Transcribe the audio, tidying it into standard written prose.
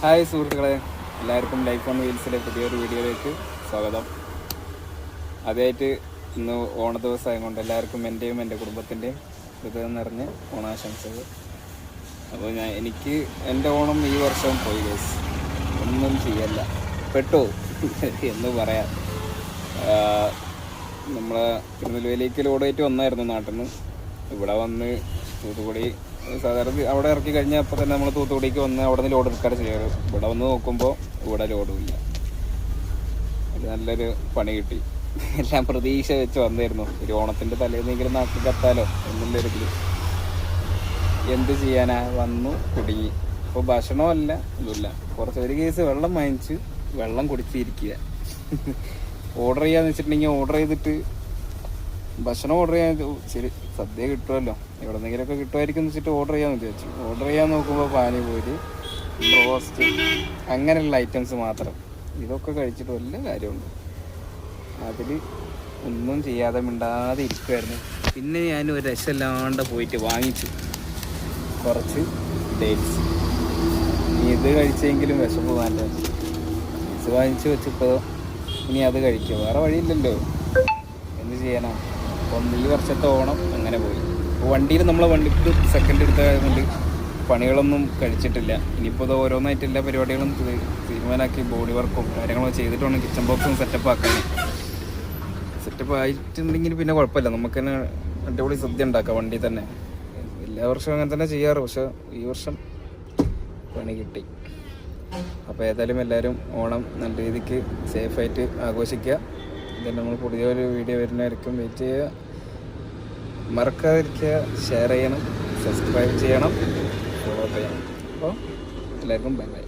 Hi സുഹൃത്തുക്കളെ, എല്ലാവർക്കും life on വീൽസിലെ പുതിയൊരു വീഡിയോയിലേക്ക് സ്വാഗതം. ആദ്യമായിട്ട് ഇന്ന് ഓണ ദിവസമായതുകൊണ്ട് എല്ലാവർക്കും എൻ്റെയും എൻ്റെ കുടുംബത്തിൻ്റെയും ഹൃദയം നിറഞ്ഞ ഓണാശംസകൾ. അപ്പോൾ എനിക്ക് എൻ്റെ ഓണം ഈ വർഷം പോയി ഗൈസ്, ഒന്നും ചെയ്യല്ല, പെട്ടു എന്ന് പറയാം. നമ്മളെ തിരുനെൽവേലിക്ക് ലോഡായിട്ട് വന്നായിരുന്നു നാട്ടിൽ നിന്ന്. ഇവിടെ വന്ന് തൂത്തുക്കുടി സാധാരണ അവിടെ ഇറക്കി കഴിഞ്ഞാൽ അപ്പോൾ തന്നെ നമ്മൾ തൂത്തുക്കുടിക്ക് വന്ന് അവിടെ നിന്ന് ലോഡ് എടുക്കാറ് ചെയ്യാറ്. ഇവിടെ വന്ന് നോക്കുമ്പോൾ ഇവിടെ ലോഡുമില്ല. അത് നല്ലൊരു പണി കിട്ടി. എല്ലാം പ്രതീക്ഷ വെച്ച് വന്നായിരുന്നു, ഒരു ഓണത്തിൻ്റെ തലേന്നെങ്കിലും നാട്ടിൽ കത്താലോ എന്നുള്ളൊരു ഇതിൽ. എന്ത് ചെയ്യാനാ, വന്നു കുടുങ്ങി. ഇപ്പോൾ ഭക്ഷണമല്ല ഒന്നുമില്ല, ഒരു കേസ് വെള്ളം വാങ്ങിച്ച് വെള്ളം കുടിച്ചിരിക്കുക. ഓർഡർ ചെയ്യാന്ന് വെച്ചിട്ടുണ്ടെങ്കിൽ ഓർഡർ ചെയ്തിട്ട് ഭക്ഷണം ഓർഡർ ചെയ്യാൻ ശരി സദ്യ കിട്ടുമല്ലോ, എവിടെന്നെങ്കിലുമൊക്കെ കിട്ടുമായിരിക്കും എന്ന് വെച്ചിട്ട് ഓർഡർ ചെയ്യാമെന്ന് വിചാരിച്ചു. ഓർഡർ ചെയ്യാൻ നോക്കുമ്പോൾ പാനിപൂരി, റോസ്റ്റ്, അങ്ങനെയുള്ള ഐറ്റംസ് മാത്രം. ഇതൊക്കെ കഴിച്ചിട്ട് വല്ല കാര്യമുണ്ട്? അതിൽ ഒന്നും ചെയ്യാതെ മിണ്ടാതെ ഇരിക്കുമായിരുന്നു. പിന്നെ ഞാൻ ഒരു രക്ഷമില്ലാണ്ട് പോയിട്ട് വാങ്ങിച്ചു കുറച്ച് ഡേറ്റ്സ്. ഇത് കഴിച്ചെങ്കിലും വിശപ്പ് മാറ്റ ഇത് വാങ്ങിച്ചു വെച്ചിപ്പോൾ ഇനി അത് കഴിക്കുക, വേറെ വഴിയില്ലല്ലോ, എന്ത് ചെയ്യാനാ. അപ്പം ഈ വർഷത്തെ ഓണം അങ്ങനെ പോയി. വണ്ടിയിൽ നമ്മളെ വണ്ടിക്ക് സെക്കൻഡ് എടുത്തതുകൊണ്ട് പണികളൊന്നും കഴിച്ചിട്ടില്ല. ഇനിയിപ്പോൾ ഇത് ഓരോന്നായിട്ട് എല്ലാ പരിപാടികളും തീരുമാനമാക്കി ബോഡി വർക്കും കാര്യങ്ങളൊക്കെ ചെയ്തിട്ട് വേണം കിച്ചൺ ബോക്സും സെറ്റപ്പ് ആക്കാൻ. സെറ്റപ്പ് ആയിട്ടുണ്ടെങ്കിൽ പിന്നെ കുഴപ്പമില്ല, നമുക്ക് തന്നെ അടിപൊളി സദ്യ ഉണ്ടാക്കാം വണ്ടി തന്നെ. എല്ലാ വർഷവും അങ്ങനെ തന്നെ ചെയ്യാറ്, പക്ഷെ ഈ വർഷം പണി കിട്ടി. അപ്പോൾ ഏതായാലും എല്ലാവരും ഓണം നല്ല രീതിക്ക് സേഫായിട്ട് ആഘോഷിക്കുക. ഇതിൽ നമ്മൾ പുതിയൊരു വീഡിയോ വരുന്നതായിരിക്കും. വെയിറ്റ് ചെയ്യുക, മറക്കാതിരിക്കുക, ഷെയർ ചെയ്യണം, സബ്സ്ക്രൈബ് ചെയ്യണം, ഫോളോ ചെയ്യണം. അപ്പോൾ എല്ലാവർക്കും ബൈ ബൈ.